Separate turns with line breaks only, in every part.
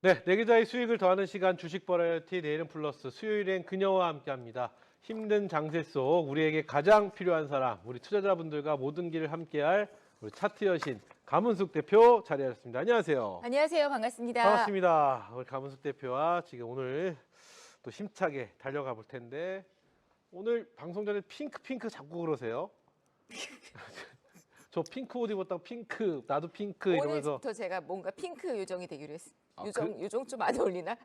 네, 내 계좌의 수익을 더하는 시간 주식 버라이어티 내일은 플러스 수요일엔 그녀와 함께합니다. 힘든 장세 속 우리에게 가장 필요한 사람, 우리 투자자분들과 모든 길을 함께할 우리 차트 여신 가문숙 대표 자리하셨습니다. 안녕하세요.
안녕하세요. 반갑습니다.
반갑습니다. 우리 가문숙 대표와 지금 오늘 또 힘차게 달려가 볼 텐데 오늘 방송 전에 핑크 자꾸 그러세요. 저 핑크 옷 입었다고 핑크, 나도 핑크 이러면서
오늘부터 제가 뭔가 핑크 요정이 되기로 했어요.
아,
요정 좀 안 어울리나?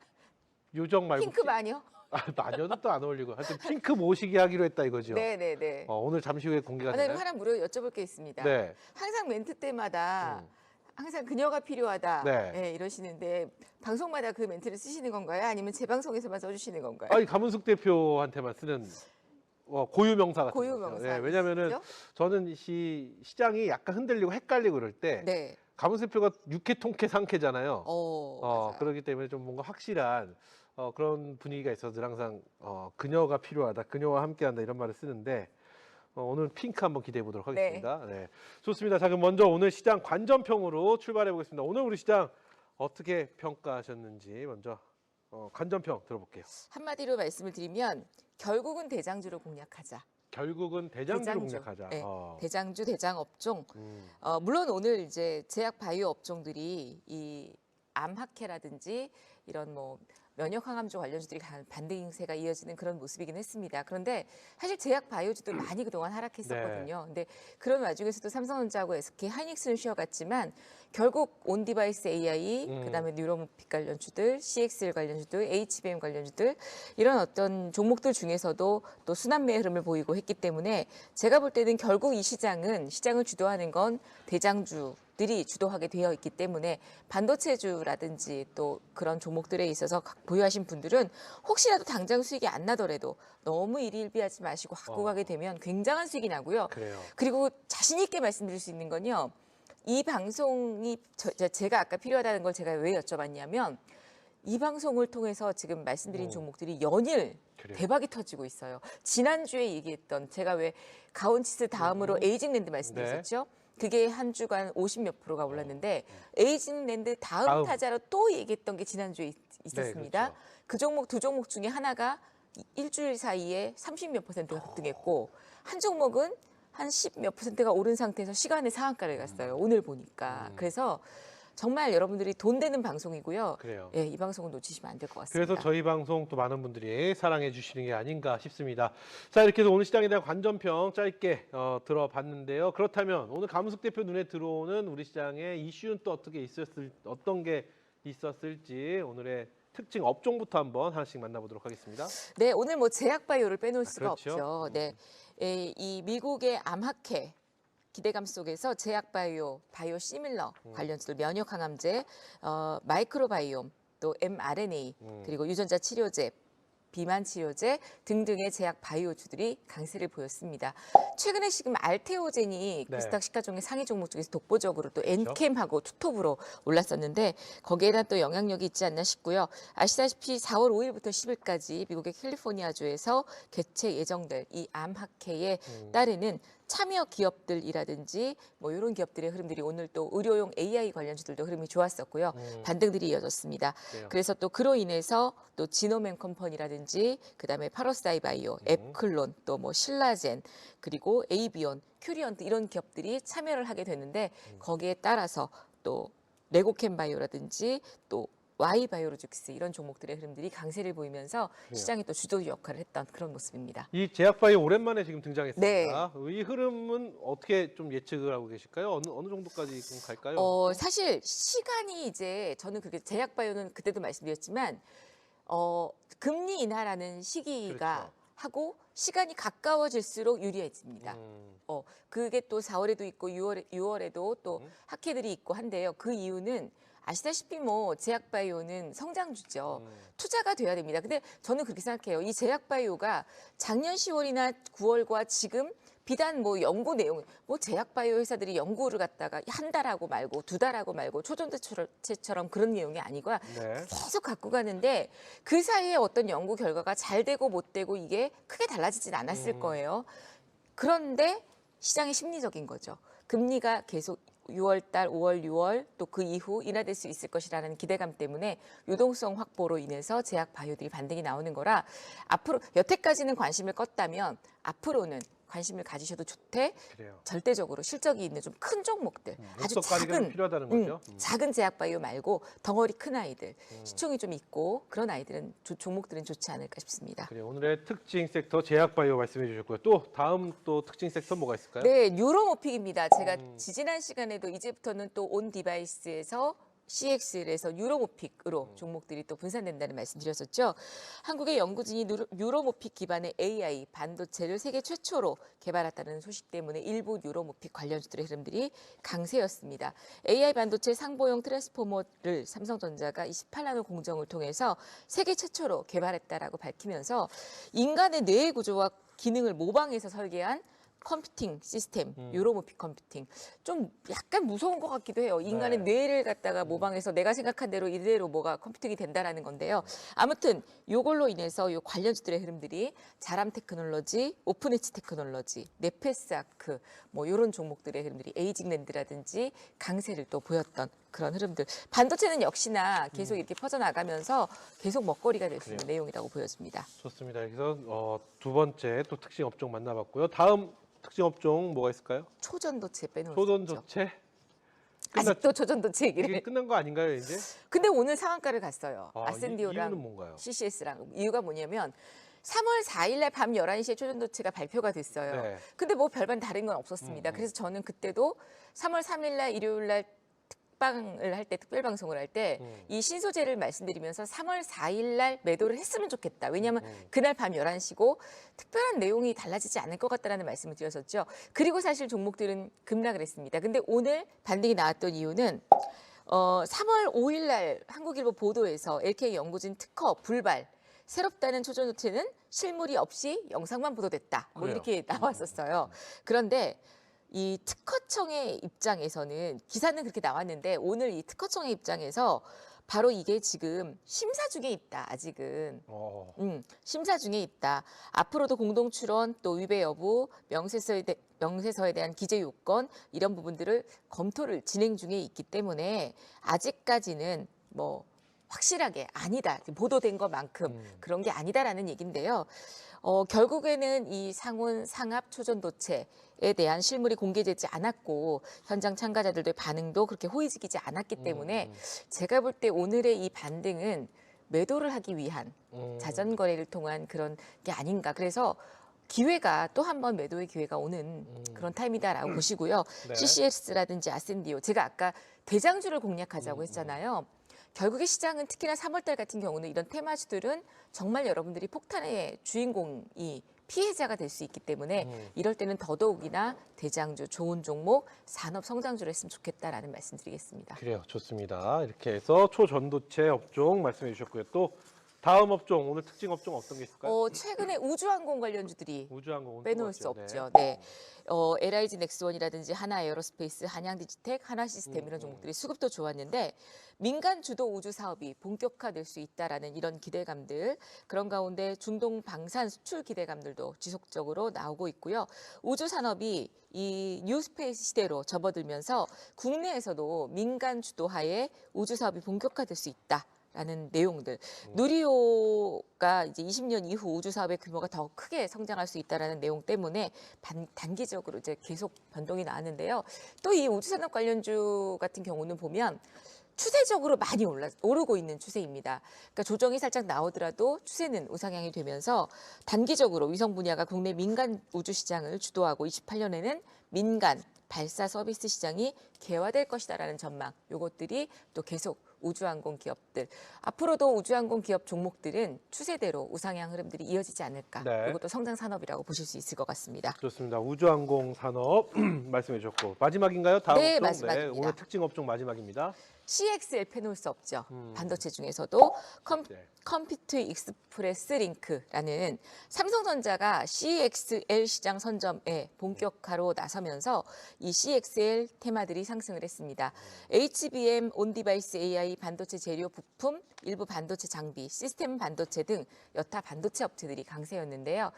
요정 말고
핑크 마녀?
마녀도 또 안 어울리고 하여튼 핑크 모시기 하기로 했다 이거죠.
네네네.
오늘 잠시 후에 공개가
오늘
되나요?
하나 여쭤볼 게 있습니다.
네.
항상 멘트 때마다
음.
항상 그녀가 필요하다
네.
예, 이러시는데 방송마다 그 멘트를 쓰시는 건가요? 아니면 제 방송에서만 써주시는 건가요?
아니 가문숙 대표한테만 쓰는 고유 명사 같은
고유
거죠.
명사.
네, 왜냐면은 저는 시장이 약간 흔들리고 헷갈리고 그럴 때
네.
가문숙 대표가 육회 통쾌 상쾌잖아요.
맞아요.
그렇기 때문에 좀 뭔가 확실한 그런 분위기가 있어서 늘 항상 그녀가 필요하다, 그녀와 함께한다 이런 말을 쓰는데 오늘 핑크 한번 기대해 보도록 하겠습니다. 네. 좋습니다. 자, 그럼 먼저 오늘 시장 관전평으로 출발해 보겠습니다. 오늘 우리 시장 어떻게 평가하셨는지 먼저 관전평 들어볼게요.
한마디로 말씀을 드리면 결국은 대장주로 공략하자.
결국은 대장주로 공략하자.
네, 대장주, 대장업종. 물론 오늘 이제 제약 바이오 업종들이 이 암학회라든지 이런 뭐 면역항암주 관련주들이 반등세가 이어지는 그런 모습이긴 했습니다. 그런데 사실 제약 바이오주도 많이 그동안 하락했었거든요. 근데 그런 와중에서도 삼성전자하고 SK 하이닉스는 쉬어갔지만 결국 온디바이스 AI, 그다음에 뉴로모픽 관련주들, CXL 관련주들, HBM 관련주들 이런 어떤 종목들 중에서도 또 순환매의 흐름을 보이고 했기 때문에 제가 볼 때는 결국 이 시장을 주도하는 건 대장주들이 주도하게 되어 있기 때문에 반도체주라든지 또 그런 종목들에 있어서 보유하신 분들은 혹시라도 당장 수익이 안 나더라도 너무 일희일비하지 마시고 갖고 가게 되면 굉장한 수익이 나고요.
그래요.
그리고 자신 있게 말씀드릴 수 있는 건요. 이 방송이 제가 아까 필요하다는 걸 제가 왜 여쭤봤냐면 이 방송을 통해서 지금 말씀드린 종목들이 연일
그래요.
대박이 터지고 있어요. 지난주에 얘기했던 제가 왜 가온치스 다음으로 에이징랜드 말씀드렸었죠. 그게 한 주간 50몇 %가 올랐는데 에이징랜드 다음 타자로 또 얘기했던 게 지난주에 있었습니다.
네, 그렇죠.
그 종목 두 종목 중에 하나가 일주일 사이에 30몇 %가 급등했고 한 종목은 한 10몇 %가 오른 상태에서 시간의 상한가를 갔어요. 오늘 보니까. 그래서 정말 여러분들이 돈 되는 방송이고요.
그래요.
예, 이 방송은 놓치시면 안 될 것 같습니다.
그래서 저희 방송 또 많은 분들이 사랑해 주시는 게 아닌가 싶습니다. 자, 이렇게 해서 오늘 시장에 대한 관전평 짧게 들어봤는데요. 그렇다면 오늘 가문숙 대표 눈에 들어오는 우리 시장의 이슈는 또 어떤 게 있었을지 오늘의 특징 업종부터 한번 하나씩 만나보도록 하겠습니다.
네, 오늘 뭐 제약바이오를 빼놓을 수가
그렇죠.
없죠. 네, 이 미국의 암학회 기대감 속에서 제약바이오, 바이오 시밀러 관련주들 면역항암제, 마이크로바이옴, 또 mRNA 그리고 유전자 치료제, 비만 치료제 등등의 제약 바이오주들이 강세를 보였습니다. 최근에 지금 알테오젠이
네.
코스닥 시가총액 상위 종목 중에서 독보적으로 또 엔캠하고 투톱으로 올랐었는데 거기에 대한 또 영향력이 있지 않나 싶고요. 아시다시피 4월 5일부터 10일까지 미국의 캘리포니아주에서 개최 예정될 이 암학회에 따르는 참여 기업들이라든지 뭐 이런 기업들의 흐름들이 오늘 또 의료용 AI 관련주들도 흐름이 좋았었고요. 반등들이 이어졌습니다.
그래요.
그래서 또 그로 인해서 또 지노맨 컴퍼니라든지 그다음에 파로사이바이오, 앱클론, 또 뭐 신라젠, 그리고 에이비온, 큐리언트 이런 기업들이 참여를 하게 되는데 거기에 따라서 또 레고캠바이오라든지 또 Y바이오로직스 이런 종목들의 흐름들이 강세를 보이면서 시장이 또 주도 역할을 했던 그런 모습입니다.
이 제약바이오 오랜만에 지금 등장했습니다.
네.
이 흐름은 어떻게 좀 예측을 하고 계실까요? 어느 정도까지 좀 갈까요?
사실 시간이 이제 저는 그렇게 제약바이오는 그때도 말씀드렸지만 금리 인하라는 시기가
그렇죠.
하고 시간이 가까워질수록 유리해집니다. 그게 또 4월에도 있고 6월에도 또 학회들이 있고 한데요. 그 이유는 아시다시피 뭐 제약바이오는 성장주죠. 투자가 돼야 됩니다. 근데 저는 그렇게 생각해요. 이 제약바이오가 작년 10월이나 9월과 지금 비단 뭐 연구 내용, 뭐 제약바이오 회사들이 연구를 갖다가 한 달하고 말고 두 달하고 말고 초전도체처럼 그런 내용이 아니고요.
네.
계속 갖고 가는데 그 사이에 어떤 연구 결과가 잘 되고 못 되고 이게 크게 달라지진 않았을 거예요. 그런데 시장이 심리적인 거죠. 금리가 계속 6월 달, 5월, 6월 또 그 이후 인하될 수 있을 것이라는 기대감 때문에 유동성 확보로 인해서 제약 바이오들이 반등이 나오는 거라 앞으로 여태까지는 관심을 껐다면 앞으로는 관심을 가지셔도 좋대.
그래요.
절대적으로 실적이 있는 좀 큰 종목들, 아주
목석가리가 좀
작은
필요하다는 거죠.
작은 제약 바이오 말고 덩어리 큰 아이들, 시총이 좀 있고 그런 아이들은 종목들은 좋지 않을까 싶습니다.
그래요. 오늘의 특징 섹터 제약바이오 말씀해 주셨고요. 또 다음 또 특징 섹터 뭐가 있을까요?
네, 뉴로모픽입니다. 제가 지지난 시간에도 이제부터는 또 온 디바이스에서 CX에서 뉴로모픽으로 종목들이 또 분산된다는 말씀 드렸었죠. 한국의 연구진이 뉴로모픽 기반의 AI 반도체를 세계 최초로 개발했다는 소식 때문에 일부 뉴로모픽 관련주들의 흐름들이 강세였습니다. AI 반도체 상보용 트랜스포머를 삼성전자가 28나노 공정을 통해서 세계 최초로 개발했다라고 밝히면서 인간의 뇌의 구조와 기능을 모방해서 설계한 컴퓨팅 시스템, 뉴로모픽 컴퓨팅. 좀 약간 무서운 것 같기도 해요. 인간의 뇌를 갖다가 모방해서 내가 생각한 대로 이대로 뭐가 컴퓨팅이 된다라는 건데요. 아무튼 요걸로 인해서 요 관련주들의 흐름들이 자람 테크놀로지, 오픈 엣지 테크놀로지, 네페스아크 뭐 이런 종목들의 흐름들이 에이징랜드라든지 강세를 또 보였던 그런 흐름들. 반도체는 역시나 계속 이렇게 퍼져나가면서 계속 먹거리가 될 수 있는 내용이라고 보여집니다.
좋습니다. 여기서 두 번째 또 특징 업종 만나봤고요. 다음 특징 업종 뭐가 있을까요?
초전도체 빼놓을 수 없죠.
초전도체.
아직도 초전도체
이게
얘기를.
끝난 거 아닌가요, 이제?
근데 오늘 상한가를 갔어요.
아,
아센디오랑
이유는 뭔가요?
CCS랑. 이유가 뭐냐면 3월 4일 날 밤 11시에 초전도체가 발표가 됐어요.
네.
근데 뭐 별반 다른 건 없었습니다. 그래서 저는 그때도 3월 3일 날 일요일 날 특방을 할 때, 특별 방송을 할 때 이 신소재를 말씀드리면서 3월 4일 날 매도를 했으면 좋겠다. 왜냐하면 그날 밤 11시고 특별한 내용이 달라지지 않을 것 같다라는 말씀을 드렸었죠. 그리고 사실 종목들은 급락을 했습니다. 근데 오늘 반등이 나왔던 이유는 3월 5일 날 한국일보 보도에서 LK 연구진 특허 불발 새롭다는 초전도체는 실물이 없이 영상만 보도됐다. 뭐
그래요.
이렇게 나왔었어요. 그런데 이 특허청의 입장에서는 기사는 그렇게 나왔는데 오늘 이 특허청의 입장에서 바로 이게 지금 심사 중에 있다. 아직은. 심사 중에 있다. 앞으로도 공동 출원 또 위배 여부, 명세서에 대한 기재 요건 이런 부분들을 검토를 진행 중에 있기 때문에 아직까지는 뭐 확실하게 아니다. 보도된 것만큼 그런 게 아니다라는 얘기인데요. 결국에는 이 상온 상압 초전도체에 대한 실물이 공개되지 않았고 현장 참가자들의 반응도 그렇게 호의적이지 않았기 때문에 제가 볼 때 오늘의 이 반등은 매도를 하기 위한 자전 거래를 통한 그런 게 아닌가. 그래서 기회가 또 한 번 매도의 기회가 오는 그런 타임이다라고 보시고요.
네.
CCS라든지 아센디오 제가 아까 대장주를 공략하자고 했잖아요. 결국에 시장은 특히나 3월달 같은 경우는 이런 테마주들은 정말 여러분들이 폭탄의 주인공이 피해자가 될 수 있기 때문에 이럴 때는 더더욱이나 대장주, 좋은 종목, 산업 성장주를 했으면 좋겠다라는 말씀드리겠습니다.
그래요. 좋습니다. 이렇게 해서 초전도체 업종 말씀해 주셨고요. 또 다음 업종, 오늘 특징 업종 어떤 게 있을까요?
최근에 우주항공 관련주들이
우주항공은
빼놓을
또
수
뭐죠?
없죠. 네. LIG 넥스원이라든지 하나에어로스페이스, 한양디지텍, 하나시스템 이런 종목들이 수급도 좋았는데 민간 주도 우주 사업이 본격화될 수 있다라는 이런 기대감들 그런 가운데 중동 방산 수출 기대감들도 지속적으로 나오고 있고요. 우주 산업이 이 뉴스페이스 시대로 접어들면서 국내에서도 민간 주도하에 우주 사업이 본격화될 수 있다. 라는 내용들. 누리호가 이제 20년 이후 우주 사업의 규모가 더 크게 성장할 수 있다라는 내용 때문에 단기적으로 이제 계속 변동이 나왔는데요. 또 이 우주 산업 관련주 같은 경우는 보면 추세적으로 많이 오르고 있는 추세입니다. 그러니까 조정이 살짝 나오더라도 추세는 우상향이 되면서 단기적으로 위성 분야가 국내 민간 우주 시장을 주도하고 28년에는 민간 발사 서비스 시장이 개화될 것이다라는 전망. 요것들이 또 계속 우주항공 기업들. 앞으로도 우주항공 기업 종목들은 추세대로 우상향 흐름들이 이어지지 않을까.
네.
이것도 성장 산업이라고 보실 수 있을 것 같습니다.
좋습니다. 우주항공 산업 말씀해 주셨고 마지막인가요? 다음
네,
업종?
마지막입니다.
오늘 특징 업종 마지막입니다.
CXL 빼놓을 수 없죠. 반도체 중에서도
네.
컴퓨트 익스프레스 링크라는 삼성전자가 CXL 시장 선점에 본격화로 나서면서 이 CXL 테마들이 상승을 했습니다. HBM, 온디바이스 AI, 반도체 재료 부품, 일부 반도체 장비, 시스템 반도체 등 여타 반도체 업체들이 강세였는데요.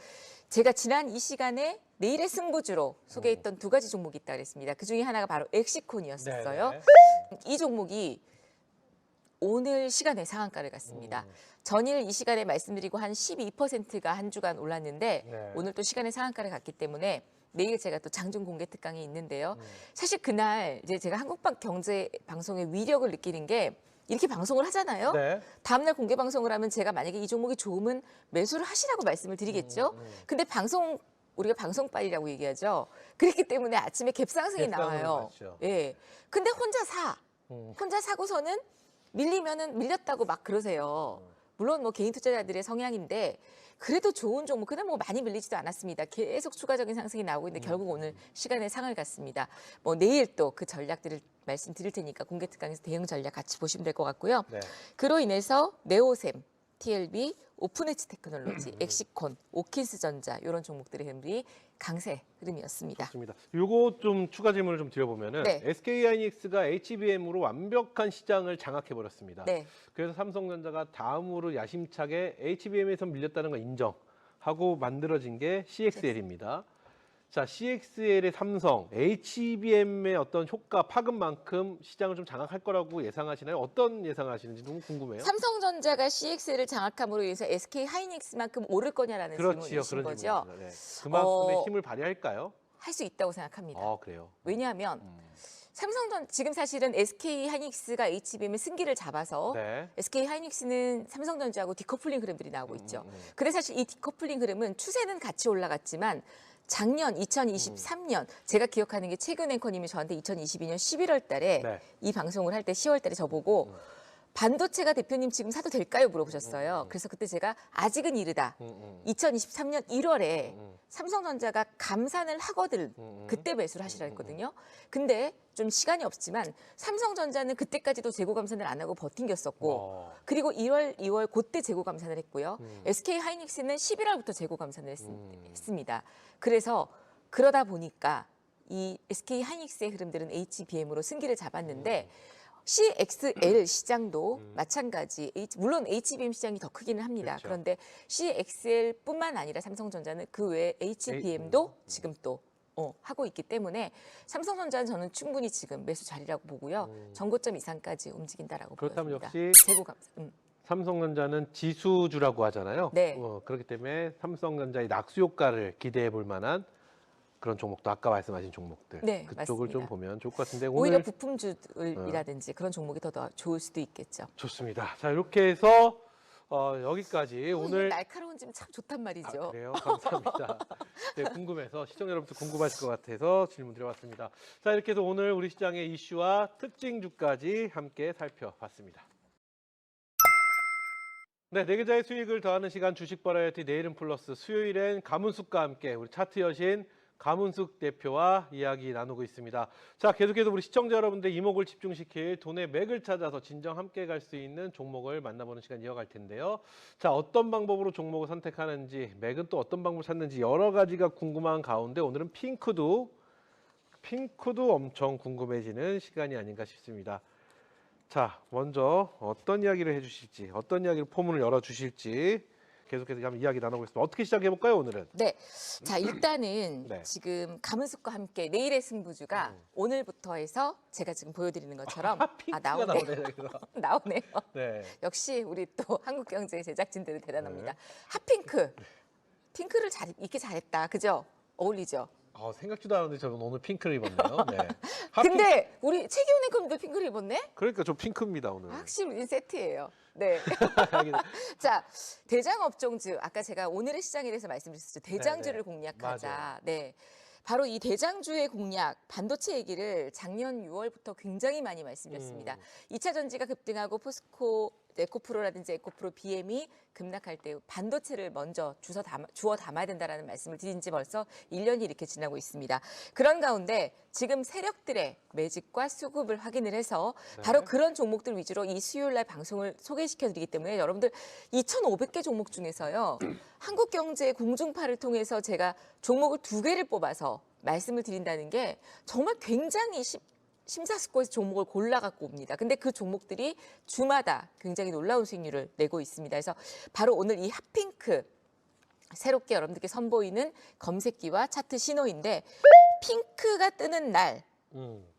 제가 지난 이 시간에 내일의 승부주로 소개했던 두 가지 종목이 있다고 그랬습니다. 그중에 하나가 바로 엑시콘이었어요.
네네.
이 종목이 오늘 시간에 상한가를 갔습니다. 전일 이 시간에 말씀드리고 한 12%가 한 주간 올랐는데
네.
오늘 또 시간에 상한가를 갔기 때문에 내일 제가 또 장중 공개 특강이 있는데요. 사실 그날 이제 제가 한국방 경제 방송의 위력을 느끼는 게 이렇게 방송을 하잖아요.
네.
다음날 공개 방송을 하면 제가 만약에 이 종목이 좋으면 매수를 하시라고 말씀을 드리겠죠. 근데 우리가 방송빨이라고 얘기하죠. 그렇기 때문에 아침에 갭상승이
갭상승을
나와요.
봤죠.
예. 근데 혼자 사.
음.
혼자 사고서는 밀리면은 밀렸다고 막 그러세요. 물론 뭐 개인 투자자들의 성향인데 그래도 좋은 종목, 그날 뭐 많이 밀리지도 않았습니다. 계속 추가적인 상승이 나오고 있는데 결국 오늘 시간에 상을 갔습니다. 뭐 내일 또 그 전략들을 말씀드릴 테니까 공개 특강에서 대응 전략 같이 보시면 될 것 같고요.
네.
그로 인해서 네오셈, TLB, 오픈엣지 테크놀로지, 엑시콘, 오킨스전자 이런 종목들의 흐름이 강세 흐름이었습니다.
좋습니다. 요거 좀 추가 질문을 좀 드려보면은
네.
SK하이닉스가 HBM으로 완벽한 시장을 장악해 버렸습니다.
네.
그래서 삼성전자가 다음으로 야심차게 HBM에서 밀렸다는 걸 인정하고 만들어진 게 CXL입니다. 자, CXL의 삼성, HBM의 어떤 효과, 파급만큼 시장을 좀 장악할 거라고 예상하시나요? 어떤 예상하시는지 너무 궁금해요.
삼성전자가 CXL을 장악함으로 인해서 SK 하이닉스만큼 오를 거냐라는
그렇지요,
질문이신
그런
거죠.
질문입니다. 네. 그만큼의 힘을 발휘할까요?
할 수 있다고 생각합니다.
아, 그래요.
왜냐하면 지금 사실은 SK 하이닉스가 HBM의 승기를 잡아서
네.
SK 하이닉스는 삼성전자하고 디커플링 흐름들이 나오고 있죠. 근데 사실 이 디커플링 흐름은 추세는 같이 올라갔지만 작년 2023년 제가 기억하는 게 최근 앵커님이 저한테 2022년 11월 달에
네.
이 방송을 할 때 10월 달에 저보고 반도체가 대표님 지금 사도 될까요? 물어보셨어요. 그래서 그때 제가 아직은 이르다. 2023년 1월에 삼성전자가 감산을 하거든 그때 매수를 하시라 했거든요. 근데 좀 시간이 없지만 삼성전자는 그때까지도 재고 감산을 안 하고 버틴겼었고 그리고 1월, 2월 그때 재고 감산을 했고요. SK 하이닉스는 11월부터 재고 감산을 했습니다. 그래서 그러다 보니까 이 SK 하이닉스의 흐름들은 HBM으로 승기를 잡았는데 CXL 시장도 마찬가지. 물론 HBM 시장이 더 크기는 합니다.
그렇죠.
그런데 CXL뿐만 아니라 삼성전자는 그 외에 HBM도 지금 또 하고 있기 때문에 삼성전자는 저는 충분히 지금 매수 자리라고 보고요. 전고점 이상까지 움직인다라고
그렇다면
보여집니다.
역시
재고 감산.
삼성전자는 지수주라고 하잖아요.
네.
그렇기 때문에 삼성전자의 낙수 효과를 기대해 볼 만한 그런 종목도 아까 말씀하신 종목들
네,
그쪽을
맞습니다.
좀 보면 좋을 것 같은데
오히려
오늘
부품주들이라든지 그런 종목이 더 좋을 수도 있겠죠.
좋습니다. 자 이렇게 해서 여기까지
오늘
오늘
날카로운 집 참 좋단 말이죠.
그래요. 감사합니다. 네, 궁금해서 시청자 여러분도 궁금하실 것 같아서 질문 드려봤습니다. 자 이렇게 해서 오늘 우리 시장의 이슈와 특징주까지 함께 살펴봤습니다. 네, 네 계좌의 수익을 더하는 시간 주식 버라이어티 내일은 플러스 수요일엔 가문숙과 함께 우리 차트 여신 가문숙 대표와 이야기 나누고 있습니다. 자, 계속해서 우리 시청자 여러분들 이목을 집중시킬 돈의 맥을 찾아서 진정 함께 갈 수 있는 종목을 만나보는 시간 이어갈 텐데요. 자, 어떤 방법으로 종목을 선택하는지, 맥은 또 어떤 방법을 찾는지 여러 가지가 궁금한 가운데 오늘은 핑크도 엄청 궁금해지는 시간이 아닌가 싶습니다. 자, 먼저 어떤 이야기를 해주실지, 어떤 이야기로 포문을 열어주실지 계속해서 한번 이야기 나눠보겠습니다. 어떻게 시작해볼까요, 오늘은?
네. 자, 일단은
네.
지금 가문숙과 함께 내일의 승부주가 오늘부터 해서 제가 지금 보여드리는 것처럼
핑크가
나오네.
나오네. 여기서.
나오네요.
네.
역시 우리 또 한국경제 제작진들은 대단합니다. 핫핑크. 핑크를 입기 잘했다. 그죠? 어울리죠?
생각지도 않았는데 저는 오늘 핑크를 입었네요. 네.
근데 우리 최기훈 앵커님도 핑크를 입었네?
그러니까 저 핑크입니다, 오늘.
확실히 우린 세트예요. 네. 자, 대장 업종주. 아까 제가 오늘의 시장에 대해서 말씀드렸었죠. 대장주를
네네.
공략하자.
맞아요.
네. 바로 이 대장주의 공략, 반도체 얘기를 작년 6월부터 굉장히 많이 말씀드렸습니다. 2차 전지가 급등하고 포스코, 에코프로라든지 에코프로 BM이 급락할 때 반도체를 먼저 주워 담아야 된다는 말씀을 드린 지 벌써 1년이 이렇게 지나고 있습니다. 그런 가운데 지금 세력들의 매집과 수급을 확인을 해서 바로 그런 종목들 위주로 이 수요일 날 방송을 소개시켜드리기 때문에 여러분들 2,500개 종목 중에서요. 한국경제 공중파를 통해서 제가 종목을 2개를 뽑아서 말씀을 드린다는 게 정말 굉장히 심사숙고해서 종목을 골라갖고 옵니다. 근데 그 종목들이 주마다 굉장히 놀라운 수익률을 내고 있습니다. 그래서 바로 오늘 이 핫핑크 새롭게 여러분들께 선보이는 검색기와 차트 신호인데 핑크가 뜨는 날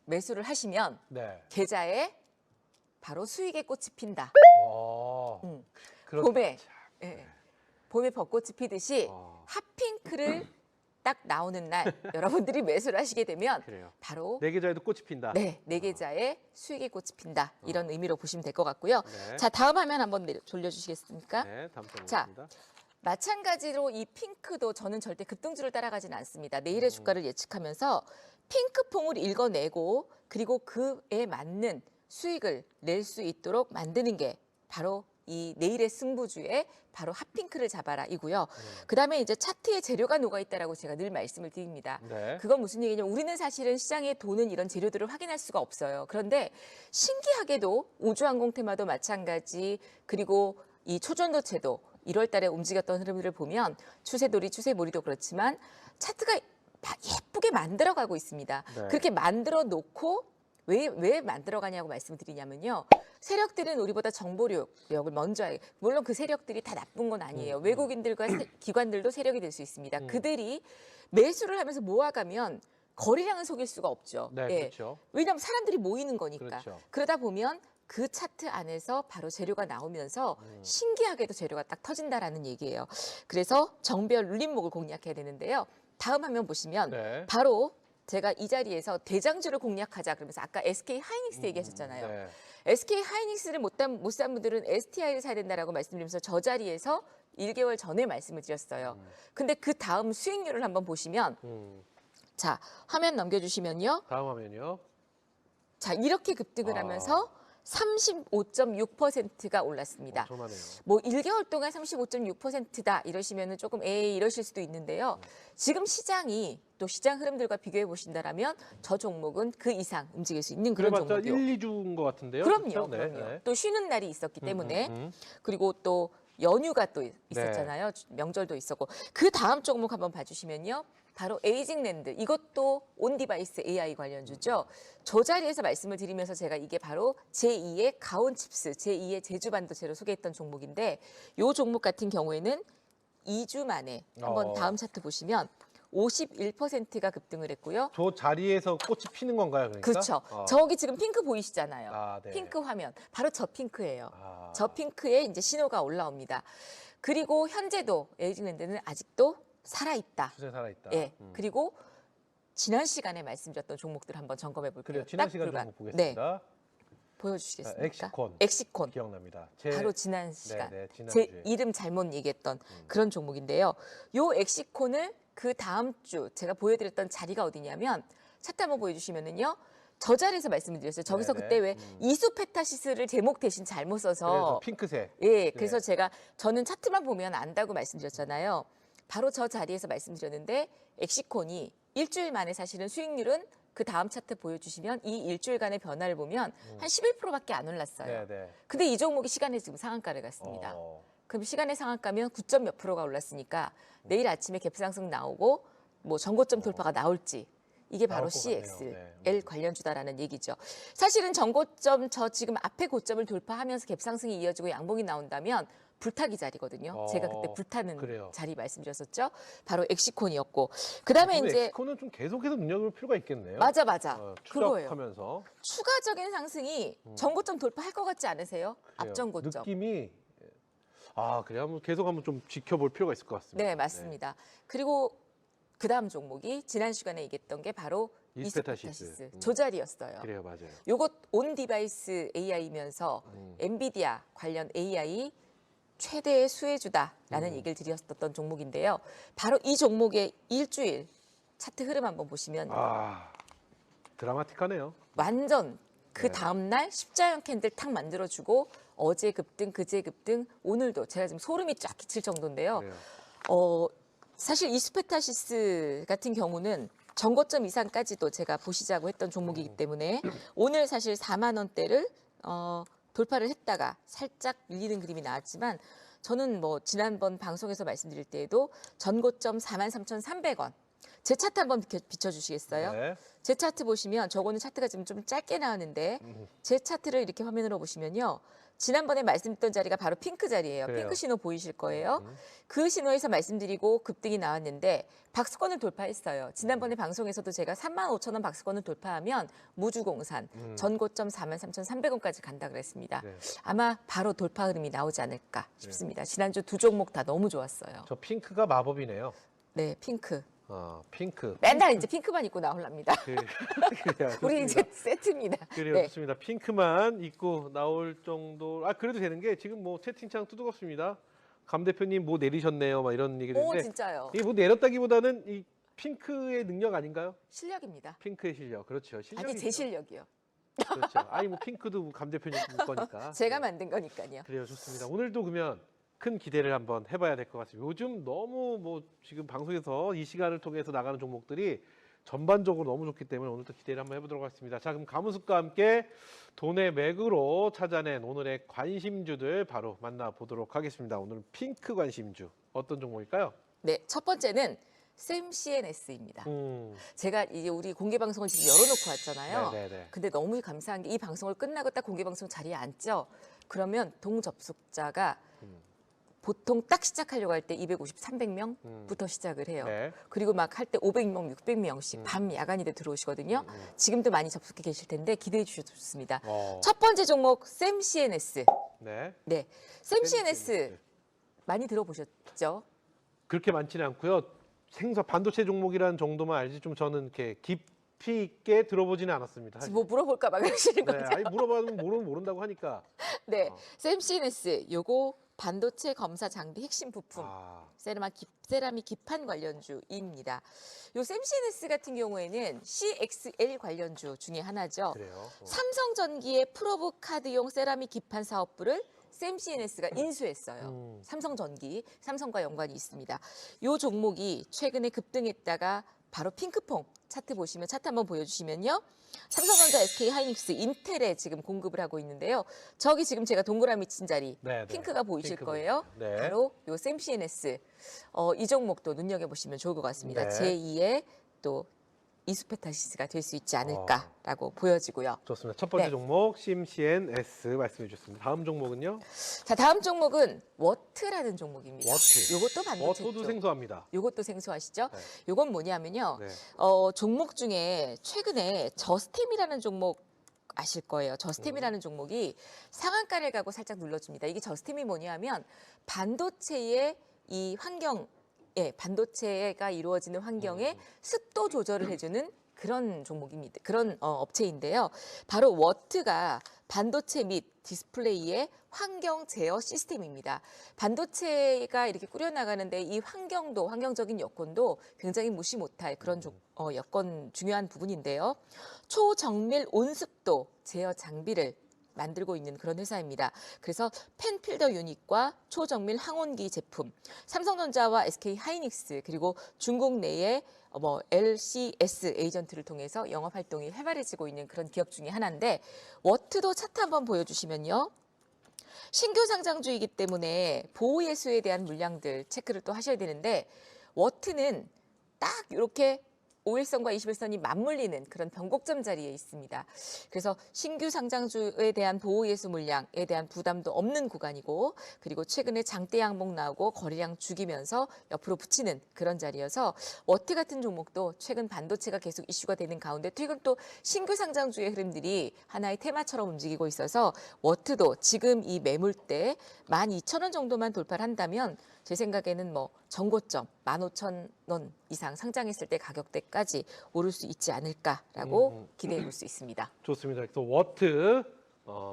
매수를 하시면
네.
계좌에 바로 수익의 꽃이 핀다.
그렇-
봄에 봄에 벚꽃이 피듯이
어,
핫핑크를 딱 나오는 날 여러분들이 매수를 하시게 되면
그래요.
바로
내 계좌에도 꽃이 핀다.
내 계좌에 수익의 꽃이 핀다. 이런 의미로 보시면 될 것 같고요.
네.
자, 다음 화면 한번 돌려주시겠습니까?
네, 다음 장
자,
보겠습니다.
마찬가지로 이 핑크도 저는 절대 급등주를 따라가지는 않습니다. 내일의 주가를 예측하면서 핑크퐁을 읽어내고 그리고 그에 맞는 수익을 낼 수 있도록 만드는 게 바로 이 내일의 승부주의 바로 핫핑크를 잡아라이고요. 그다음에 이제 차트에 재료가 녹아 있다라고 제가 늘 말씀을 드립니다.
네.
그건 무슨 얘기냐면 우리는 사실은 시장에 도는 이런 재료들을 확인할 수가 없어요. 그런데 신기하게도 우주항공 테마도 마찬가지 그리고 이 초전도체도 1월 달에 움직였던 흐름들을 보면 추세돌이, 추세몰이도 그렇지만 차트가 예쁘게 만들어가고 있습니다.
네.
그렇게 만들어 놓고 왜 만들어가냐고 말씀드리냐면요. 세력들은 우리보다 정보력을 먼저 해. 물론 그 세력들이 다 나쁜 건 아니에요. 외국인들과 기관들도 세력이 될 수 있습니다. 그들이 매수를 하면서 모아가면 거래량은 속일 수가 없죠.
네,
예.
그렇죠.
왜냐하면 사람들이 모이는 거니까.
그렇죠.
그러다 보면 그 차트 안에서 바로 재료가 나오면서 신기하게도 재료가 딱 터진다라는 얘기예요. 그래서 정배열 눌림목을 공략해야 되는데요. 다음 화면 보시면
네.
바로 제가 이 자리에서 대장주를 공략하자 그러면서 아까 SK 하이닉스 얘기하셨잖아요.
네.
SK 하이닉스를 못 산 분들은 STI를 사야 된다라고 말씀드리면서 저 자리에서 1개월 전에 말씀을 드렸어요. 근데 그 다음 수익률을 한번 보시면 자, 화면 넘겨주시면요.
다음 화면이요.
자, 이렇게 급등을 하면서 35.6%가 올랐습니다.
엄청나네요.
뭐 1개월 동안 35.6%다 이러시면은 조금 에이 이러실 수도 있는데요. 지금 시장이 또 시장 흐름들과 비교해 보신다라면 저 종목은 그 이상 움직일 수 있는 그런
그래봤자
종목이요.
1, 2주인 것 같은데요.
그럼요,
그렇죠? 네,
그럼요.
네.
또 쉬는 날이 있었기 때문에
음.
그리고 또 연휴가 또 있었잖아요. 명절도 있었고 그 다음 종목 한번 봐주시면요. 바로 에이징랜드 이것도 온디바이스 AI 관련주죠. 저 자리에서 말씀을 드리면서 제가 이게 바로 제2의 가온칩스, 제2의 제주반도체로 소개했던 종목인데 이 종목 같은 경우에는 2주 만에 한번 다음 차트 보시면 51%가 급등을 했고요.
저 자리에서 꽃이 피는 건가요, 그러니까?
그렇죠. 저기 지금 핑크 보이시잖아요.
아, 네.
핑크 화면. 바로 저 핑크예요.
아.
저 핑크에 이제 신호가 올라옵니다. 그리고 현재도 에이징랜드는 아직도 살아있다.
추세 살아있다.
예. 그리고 지난 시간에 말씀드렸던 종목들 한번 점검해 볼게요.
그래요. 지난
딱
시간
불과-
종목 보겠습니다.
네. 보여주시겠습니까?
엑시콘.
엑시콘.
기억납니다.
바로 지난 시간.
네, 지난
제
주에.
이름 잘못 얘기했던 그런 종목인데요. 요 엑시콘을 그 다음 주 제가 보여드렸던 자리가 어디냐면 차트 한번 보여주시면은요. 저 자리에서 말씀을 드렸어요. 저기서
네네.
그때 왜 이수페타시스를 제목 대신 잘못 써서
그래서 핑크색.
예, 그래서
네.
저는 차트만 보면 안다고 말씀드렸잖아요. 바로 저 자리에서 말씀드렸는데 엑시콘이 일주일 만에 사실은 수익률은 그 다음 차트 보여주시면 이 일주일간의 변화를 보면 한 11%밖에 안 올랐어요.
네, 네.
근데 이 종목이 시간에 지금 상한가를 갔습니다. 그럼 시간의 상한가면 9점 몇 프로가 올랐으니까 내일 아침에 갭상승 나오고 뭐 전고점 돌파가 나올지 이게 바로
나올 것 같네요.
CXL
네.
관련주다라는 얘기죠. 사실은 전고점 저 지금 앞에 고점을 돌파하면서 갭상승이 이어지고 양봉이 나온다면 불타기 자리거든요. 제가 그때 불타는
그래요.
자리 말씀드렸었죠. 바로 엑시콘이었고 그다음에 이제
엑시콘은 좀 계속해서 눈여겨볼 필요가 있겠네요.
맞아 그거예요.
추적하면서
추가적인 상승이 전고점 돌파할 것 같지 않으세요?
그래요.
앞전고점.
느낌이 그래요. 한번 계속 한번 좀 지켜볼 필요가 있을 것 같습니다.
네, 맞습니다. 그리고 그 다음 종목이 지난 시간에 얘기했던 게 바로
이스페타시스.
저 자리였어요.
그래요, 맞아요.
요것 온 디바이스 AI면서 엔비디아 관련 AI 최대의 수혜주다라는 얘기를 드렸었던 종목인데요. 바로 이 종목의 일주일 차트 흐름 한번 보시면
드라마틱하네요.
완전 그
네.
다음날 십자형 캔들 탁 만들어주고 어제 급등, 그제 급등, 오늘도 제가 지금 소름이 쫙 끼칠 정도인데요.
그래요.
사실 이스페타시스 같은 경우는 전고점 이상까지도 제가 보시자고 했던 종목이기 때문에 오늘 사실 4만 원대를 돌파를 했다가 살짝 밀리는 그림이 나왔지만 저는 뭐 지난번 방송에서 말씀드릴 때에도 전고점 43,300원 제 차트 한번 비춰주시겠어요?
네.
제 차트 보시면 저거는 차트가 지금 좀 짧게 나왔는데 제 차트를 이렇게 화면으로 보시면요. 지난번에 말씀드렸던 자리가 바로 핑크 자리예요.
그래요.
핑크 신호 보이실 거예요. 그 신호에서 말씀드리고 급등이 나왔는데 박스권을 돌파했어요. 지난번에 방송에서도 제가 35,000원 박스권을 돌파하면 무주공산 전고점 43,300원까지 간다 그랬습니다.
네.
아마 바로 돌파 흐름이 나오지 않을까 싶습니다. 지난주 두 종목 다 너무 좋았어요.
저 핑크가 마법이네요.
네, 핑크.
핑크.
맨날 이제 핑크만 입고 나오랍니다.
그래요.
우리 이제 세트입니다.
그래요,
네.
좋습니다. 핑크만 입고 나올 정도. 그래도 되는 게 지금 뭐 채팅창 뜨겁습니다. 감 대표님 뭐 내리셨네요, 막 이런
오,
얘기인데
진짜요.
이게 뭐 내렸다기보다는 이 핑크의 능력 아닌가요?
실력입니다.
핑크의 실력, 그렇죠. 실력이
아니, 제 실력이요.
그렇죠. 뭐 핑크도 감 대표님 거니까.
제가 만든 거니까요.
그래요, 좋습니다. 오늘도 그러면 큰 기대를 한번 해봐야 될 것 같습니다. 요즘 너무 뭐 지금 방송에서 이 시간을 통해서 나가는 종목들이 전반적으로 너무 좋기 때문에 오늘도 기대를 한번 해보도록 하겠습니다. 자, 그럼 가문숙과 함께 돈의 맥으로 찾아낸 오늘의 관심주들 바로 만나보도록 하겠습니다. 오늘은 핑크 관심주 어떤 종목일까요?
네, 첫 번째는 샘CNS입니다. 제가 이제 우리 공개 방송을 지금 열어놓고 왔잖아요.
네네네.
근데 너무 감사한 게 이 방송을 끝나고 딱 공개 방송 자리에 앉죠. 그러면 동접속자가 보통 딱 시작하려고 할 때 250, 300명부터 시작을 해요.
네.
그리고 막 할 때 500명, 600명씩 밤 야간이들 들어오시거든요. 지금도 많이 접속해 계실 텐데 기대해 주셔도 좋습니다. 첫 번째 종목 샘CNS.
네.
네, 샘CNS 많이 들어보셨죠?
그렇게 많지는 않고요. 반도체 종목이라는 정도만 알지 좀 저는 이렇게 깊이 있게 들어보지는 않았습니다.
지금 뭐 물어볼까 봐 그러시는
네,
거죠?
아니 물어봐도 모른다고 하니까.
네, 샘CNS 요거 반도체 검사 장비 핵심 부품 세라믹 기판 관련주입니다. 요 샘CNS 같은 경우에는 CXL 관련주 중에 하나죠.
그래요.
삼성전기의 프로브 카드용 세라믹 기판 사업부를 샘CNS가 인수했어요. 삼성전기, 삼성과 연관이 있습니다. 요 종목이 최근에 급등했다가 바로 핑크퐁 차트 보시면 차트 한번 보여주시면요. 삼성전자, SK하이닉스, 인텔에 지금 공급을 하고 있는데요. 저기 지금 제가 동그라미 친 자리
네, 네.
핑크가 보이실
핑크
거예요.
네.
바로 요 샘CNS 이 종목도 눈여겨보시면 좋을 것 같습니다.
네.
제2의 또 이수페타시스가 될 수 있지 않을까라고 보여지고요.
좋습니다. 첫 번째
네.
종목 샘CNS 말씀해 주셨습니다. 다음 종목은요?
자, 다음 종목은 워트라는 종목입니다.
워트.
요것도 반도체
워터도
쪽.
생소합니다.
요것도 생소하시죠?
네.
요건 뭐냐면요.
네.
종목 중에 최근에 저스템이라는 종목 아실 거예요. 저스템이라는 종목이 상한가를 가고 살짝 눌러줍니다. 이게 저스템이 뭐냐면 반도체의 이 환경, 반도체가 이루어지는 환경에 습도 조절을 해주는 그런 종목입니다. 그런 업체인데요. 바로 워트가 반도체 및 디스플레이의 환경 제어 시스템입니다. 반도체가 이렇게 꾸려나가는데 이 환경적인 여건도 굉장히 무시 못할 그런 여건 중요한 부분인데요. 초정밀 온습도 제어 장비를 만들고 있는 그런 회사입니다. 그래서 펜필더 유닛과 초정밀 항온기 제품, 삼성전자와 SK하이닉스 그리고 중국 내의 LCS 에이전트를 통해서 영업 활동이 활발해지고 있는 그런 기업 중에 하나인데 워트도 차트 한번 보여주시면요. 신규 상장주이기 때문에 보호예수에 대한 물량들 체크를 또 하셔야 되는데 워트는 딱 이렇게 5일선과 21선이 맞물리는 그런 변곡점 자리에 있습니다. 그래서 신규 상장주에 대한 보호예수 물량에 대한 부담도 없는 구간이고 그리고 최근에 장대 항목 나오고 거래량 죽이면서 옆으로 붙이는 그런 자리여서 워트 같은 종목도 최근 반도체가 계속 이슈가 되는 가운데 최근 또 신규 상장주의 흐름들이 하나의 테마처럼 움직이고 있어서 워트도 지금 이 매물대 12,000원 정도만 돌파를 한다면 제 생각에는 전고점 15,000원 이상 상장했을 때 가격대까지 오를 수 있지 않을까라고 기대해 볼 수 있습니다.
좋습니다. 또 워트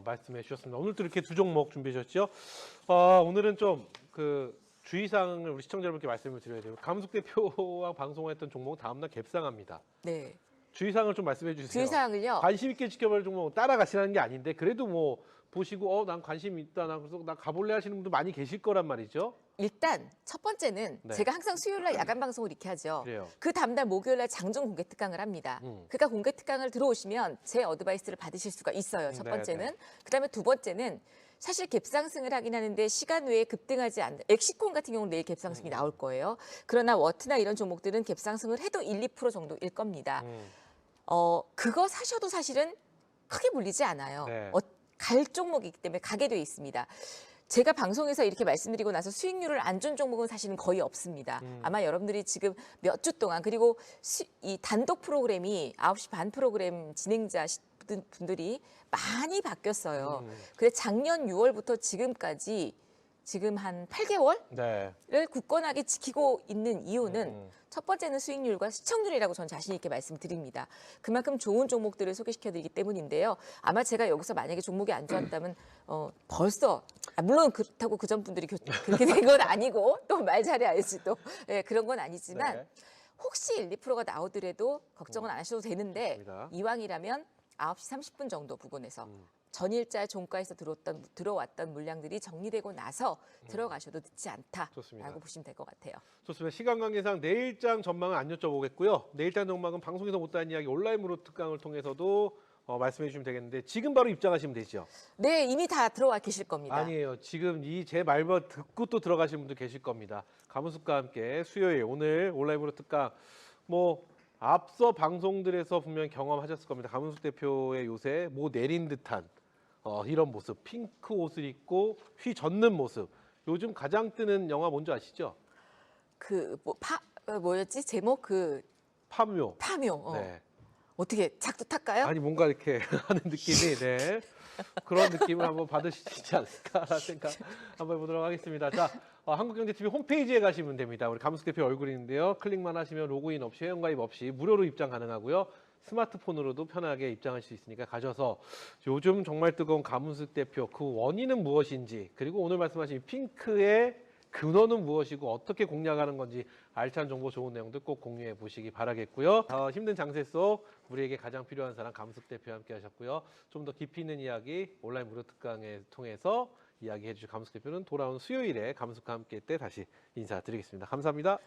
말씀해 주셨습니다. 오늘도 이렇게 두 종목 준비해 주셨죠? 오늘은 좀 그 주의사항을 우리 시청자 여러분께 말씀을 드려야 돼요. 감숙 대표와 방송을 했던 종목은 다음날 갭상합니다.
네.
주의사항을 좀 말씀해 주세요.
주의사항을요.
관심 있게 지켜볼 종목은 따라가시라는 게 아닌데 그래도 보시고 난 관심 있다 그래서 나 가볼래 하시는 분도 많이 계실 거란 말이죠.
일단 첫 번째는
네.
제가 항상 수요일날 야간 방송을 이렇게 하죠.
그래요.
그 다음날 목요일날 장중 공개 특강을 합니다. 그러니까 공개 특강을 들어오시면 제 어드바이스를 받으실 수가 있어요. 첫
네,
번째는.
네.
그다음에 두 번째는 사실 갭상승을 하긴 하는데 시간 외에 급등하지 않는 엑시콘 같은 경우는 내일 갭상승이 나올 거예요. 그러나 워트나 이런 종목들은 갭상승을 해도 1, 2% 정도일 겁니다. 그거 사셔도 사실은 크게 물리지 않아요.
네.
갈 종목이기 때문에 가게 돼 있습니다. 제가 방송에서 이렇게 말씀드리고 나서 수익률을 안 준 종목은 사실은 거의 없습니다. 아마 여러분들이 지금 몇 주 동안 그리고 이 단독 프로그램이 9시 반 프로그램 진행자 분들이 많이 바뀌었어요. 근데 작년 6월부터 지금까지 지금 한 8개월을
네.
굳건하게 지키고 있는 이유는 첫 번째는 수익률과 시청률이라고 저는 자신 있게 말씀드립니다. 그만큼 좋은 종목들을 소개시켜드리기 때문인데요. 아마 제가 여기서 만약에 종목이 안 좋았다면 벌써 물론 그렇다고 그전 분들이 그렇게 된 건 아니고 또 말 잘해야지 또 그런 건 아니지만
네.
혹시 1, 2%가 나오더라도 걱정은 안 하셔도 되는데
좋습니다.
이왕이라면 9시 30분 정도 부근에서 전일자 종가에서 들어왔던 물량들이 정리되고 나서 들어가셔도 늦지 않다라고
좋습니다.
보시면 될 것 같아요.
좋습니다. 시간 관계상 내일장 전망은 안 여쭤보겠고요. 내일장 전망은 방송에서 못다한 이야기 온라인 무료 특강을 통해서도 말씀해 주시면 되겠는데 지금 바로 입장하시면 되죠?
네, 이미 다 들어와 계실 겁니다.
아니에요. 지금 이 제 말만 듣고 또 들어가시는 분들 계실 겁니다. 가문숙과 함께 수요일 오늘 온라인 무료 특강 앞서 방송들에서 분명 경험하셨을 겁니다. 가문숙 대표의 요새 내린 듯한 이런 모습, 핑크 옷을 입고 휘젓는 모습. 요즘 가장 뜨는 영화 뭔지 아시죠?
뭐였지? 제목
파묘.
파묘.
네.
어떻게 작두 탈까요?
아니 뭔가 이렇게 하는 느낌이 그런 느낌을 한번 받으시지 않을까라는 생각 한번 해보도록 하겠습니다. 자, 한국경제TV 홈페이지에 가시면 됩니다. 우리 가문숙 대표 얼굴이 있는데요. 클릭만 하시면 로그인 없이 회원가입 없이 무료로 입장 가능하고요. 스마트폰으로도 편하게 입장할 수 있으니까 가셔서 요즘 정말 뜨거운 가문숙 대표 그 원인은 무엇인지 그리고 오늘 말씀하신 핑크의 근원은 무엇이고 어떻게 공략하는 건지 알찬 정보 좋은 내용들 꼭 공유해 보시기 바라겠고요. 힘든 장세 속 우리에게 가장 필요한 사람 가문숙 대표와 함께 하셨고요. 좀 더 깊이 있는 이야기 온라인 무료 특강을 통해서 이야기해 주실 가문숙 대표는 돌아온 수요일에 가문숙과 함께 때 다시 인사드리겠습니다. 감사합니다.